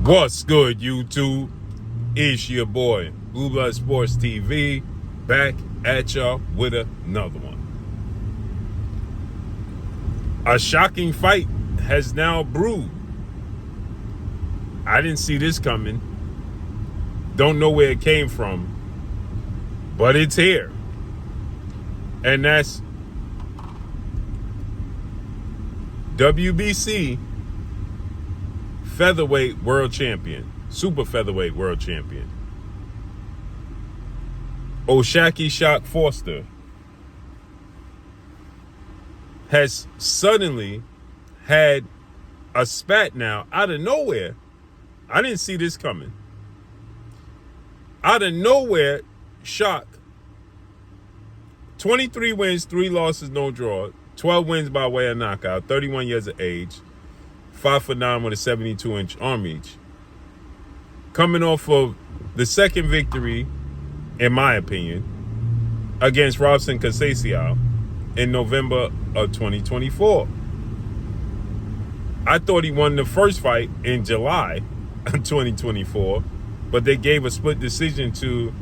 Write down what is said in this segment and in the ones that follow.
What's good, YouTube? It's your boy, Blue Blood Sports TV, back at y'all with another one. A shocking fight has now brewed. I didn't see this coming. Don't know where it came from, but it's here. And that's WBC featherweight world champion, super featherweight world champion, Shakur Foster, has suddenly had a spat now out of nowhere. I didn't see this coming. Out of nowhere, Shaq, 23 wins, 3 losses, no draw, 12 wins by way of knockout, 31 years of age, 5'9" with a 72-inch arm reach. Coming off of the second victory, in my opinion, against Robson Conceição in November of 2024. I thought he won the first fight in July of 2024, but they gave a split decision to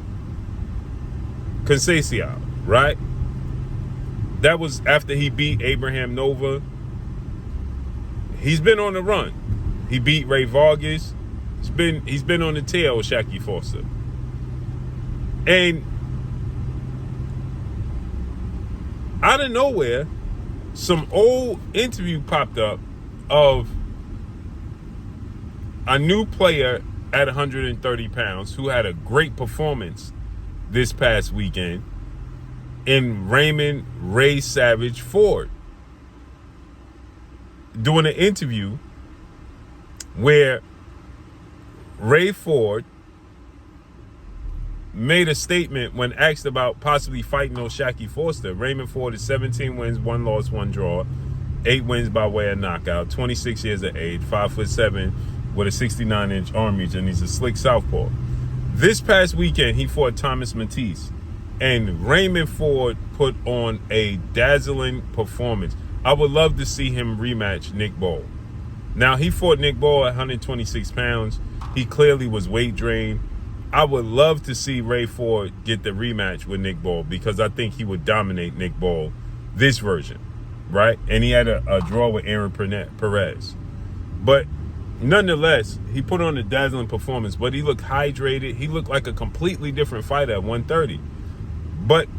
Conceição, right? That was after he beat Abraham Nova. He's been on the run. He beat Ray Vargas. He's been on the tail with Shakur Foster. And out of nowhere, some old interview popped up of a new player at 130 pounds who had a great performance this past weekend in Raymond Ray Savage Ford, doing an interview where Ray Ford made a statement when asked about possibly fighting Shakur Foster. Raymond Ford is 17 wins, 1 loss, 1 draw, 8 wins by way of knockout, 26 years of age, 5'7" with a 69-inch arm reach, and he's a slick southpaw. This past weekend, he fought Thomas Matisse, and Raymond Ford put on a dazzling performance. I would love to see him rematch Nick Ball. Now, he fought Nick Ball at 126 pounds. He clearly was weight drained. I would love to see Ray Ford get the rematch with Nick Ball because I think he would dominate Nick Ball this version, right? And he had a draw with Aaron Perez. But nonetheless, he put on a dazzling performance, but he looked hydrated. He looked like a completely different fighter at 130. But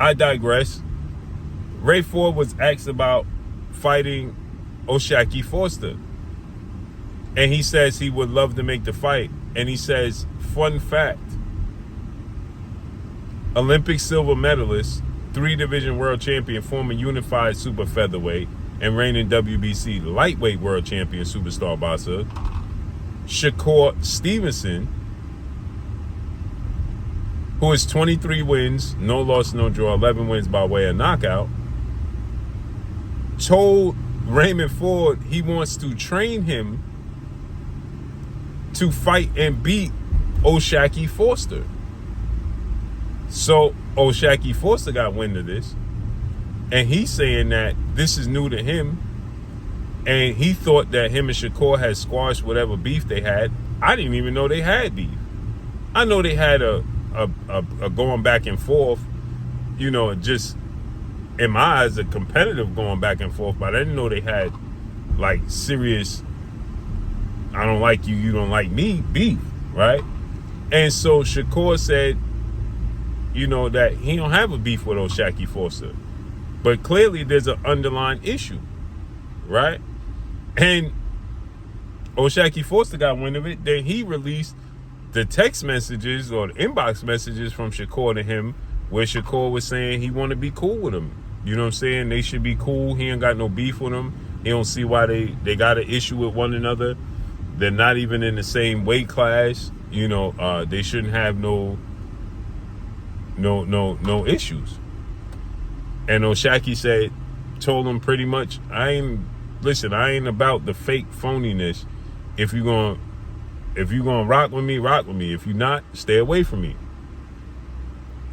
I digress. Ray Ford was asked about fighting Shakur Foster. And he says he would love to make the fight. And he says, fun fact, Olympic silver medalist, 3-division world champion, former unified super featherweight, and reigning WBC lightweight world champion superstar boxer, Shakur Stevenson, who is 23 wins, no loss, no draw, 11 wins by way of knockout, told Raymond Ford he wants to train him to fight and beat Shakur Foster. So Shakur Foster got wind of this, and he's saying that this is new to him, and he thought that him and Shakur had squashed whatever beef they had. I didn't even know they had beef. I know they had a going back and forth, just in my eyes, a competitive going back and forth, but I didn't know they had like serious, I don't like you, you don't like me beef, right? And so Shakur said, that he don't have a beef with Shakur Foster, but clearly there's an underlying issue, right? And Shakur Foster got wind of it. Then he released the text messages or the inbox messages from Shakur to him, where Shakur was saying he want to be cool with him. You know what I'm saying? They should be cool. He ain't got no beef with him. He don't see why they got an issue with one another. They're not even in the same weight class. They shouldn't have no issues. And Shakur told him pretty much, I ain't about the fake phoniness. If you're gonna rock with me, rock with me. If you're not, stay away from me.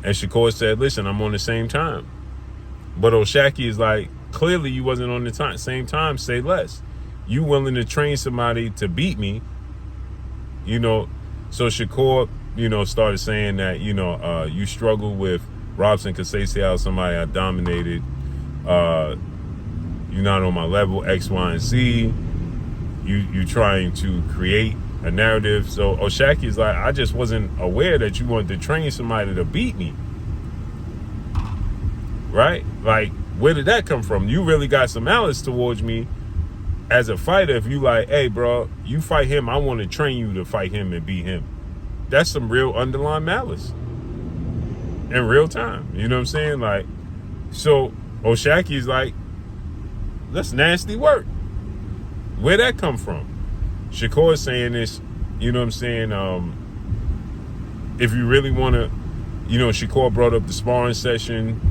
And Shakur said, listen, I'm on the same time. But Shakur is like, clearly you wasn't on the same time, say less. You willing to train somebody to beat me, So Shakur, started saying that, you struggle with Robson Conceição, somebody I dominated. You're not on my level, X, Y, and Z. You trying to create a narrative. So Oshaki's like, I just wasn't aware that you wanted to train somebody to beat me. Right? Like, where did that come from? You really got some malice towards me as a fighter. If you like, hey, bro, you fight him, I want to train you to fight him and beat him. That's some real underlying malice in real time. You know what I'm saying? Like, so Oshaki's like, that's nasty work. Where'd that come from? Shakur is saying this, you know what I'm saying? If you really want to, Shakur brought up the sparring session.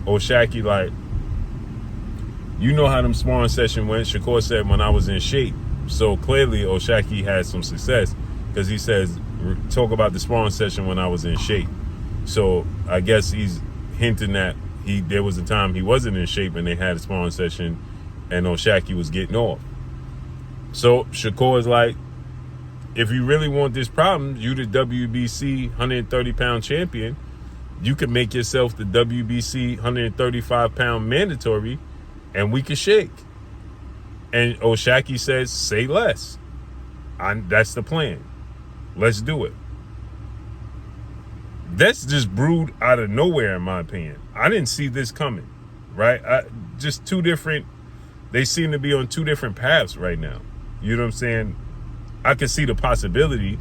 Oshaki, like, how them sparring session went. Shakur said, when I was in shape. So clearly Oshaki had some success, because he says, talk about the sparring session when I was in shape. So I guess he's hinting that there was a time he wasn't in shape and they had a sparring session and Oshaki was getting off. So Shakur is like, if you really want this problem, you the WBC 130-pound champion, you can make yourself the WBC 135-pound mandatory, and we can shake. And Oshaki says, say less. That's the plan. Let's do it. That's just brewed out of nowhere, in my opinion. I didn't see this coming, right? Just two different, they seem to be on two different paths right now. You know what I'm saying? I can see the possibility,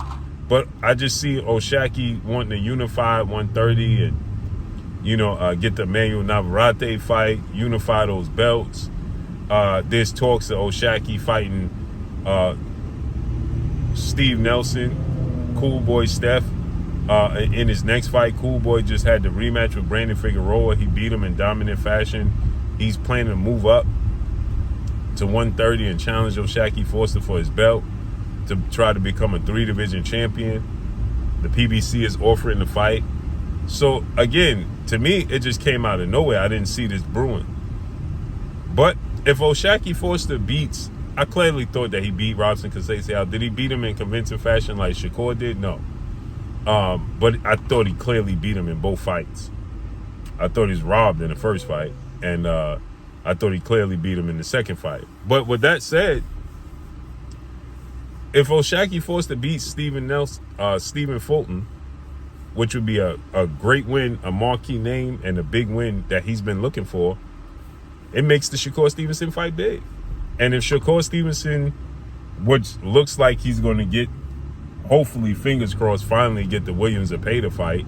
but I just see Oshaki wanting to unify 130 and, get the Manuel Navarrete fight, unify those belts. There's talks of Oshaki fighting Steve Nelson, Cool Boy Steph. In his next fight, Cool Boy just had the rematch with Brandon Figueroa. He beat him in dominant fashion. He's planning to move up to 130 and challenge Oshaki Foster for his belt to try to become a 3-division champion. The PBC is offering the fight. So again, to me, it just came out of nowhere. I didn't see this brewing. But if Oshaki Foster beats, I clearly thought that he beat Robson Conceição. Did he beat him in convincing fashion like Shakur did? No. But I thought he clearly beat him in both fights. I thought he was robbed in the first fight, and I thought he clearly beat him in the second fight. But with that said, if Oshaki Foster beats Stephen Fulton, which would be a great win, a marquee name, and a big win that he's been looking for, it makes the Shakur Stevenson fight big. And if Shakur Stevenson, which looks like he's going to get, hopefully, fingers crossed, finally get the Williams Zepeda fight,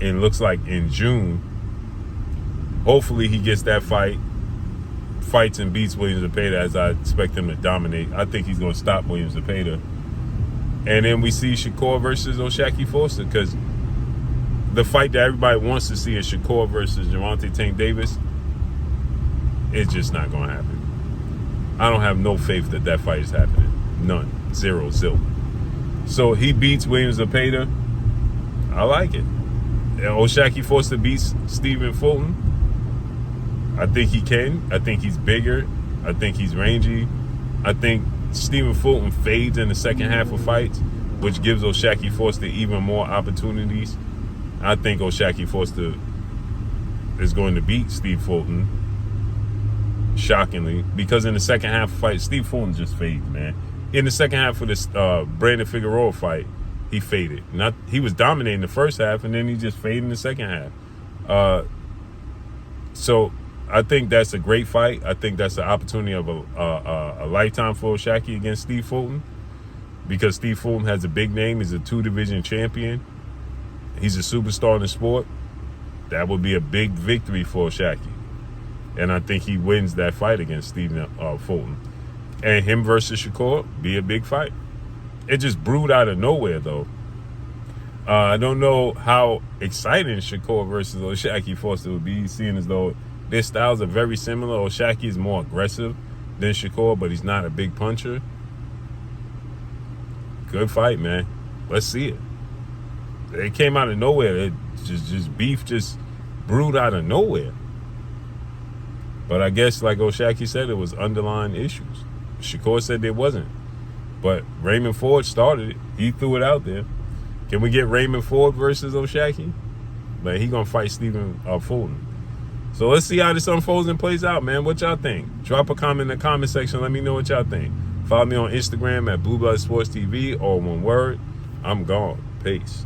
and looks like in June, hopefully he gets that fight, fights and beats Williams Zepeda, as I expect him to dominate. I think he's going to stop Williams Zepeda. And then we see Shakur versus Oshaki Foster, because the fight that everybody wants to see is Shakur versus Gervonta Tank Davis. It's just not going to happen. I don't have no faith that that fight is happening. None. Zero. Zilch. So he beats Williams Zepeda. I like it. And Oshaki Foster beats Stephen Fulton. I think he can. I think he's bigger. I think he's rangy. I think Stephen Fulton fades in the second half of fights, which gives Oshaki Foster even more opportunities. I think Oshaki Foster is going to beat Steve Fulton, shockingly, because in the second half of fight, Steve Fulton just faded, man. In the second half of this Brandon Figueroa fight, he faded. He was dominating the first half, and then he just faded in the second half. So I think that's a great fight. I think that's an opportunity of a lifetime for Oshaki against Steve Fulton, because Steve Fulton has a big name. He's a 2-division champion. He's a superstar in the sport. That would be a big victory for Oshaki. And I think he wins that fight against Stephen Fulton. And him versus Shakur be a big fight. It just brewed out of nowhere, though. I don't know how exciting Shakur versus Oshaki Foster would be, seeing as though their styles are very similar. Oshaki is more aggressive than Shakur, but he's not a big puncher. Good fight, man. Let's see it. It came out of nowhere. It just beef just brewed out of nowhere. But I guess, like Oshaki said, it was underlying issues. Shakur said there wasn't. But Raymond Ford started it. He threw it out there. Can we get Raymond Ford versus O'Shaquie? But he gonna fight Stephen Fulton. So let's see how this unfolds and plays out, man. What y'all think? Drop a comment in the comment section. Let me know what y'all think. Follow me on Instagram at Blue Blood Sports TV, or one word. I'm gone. Peace.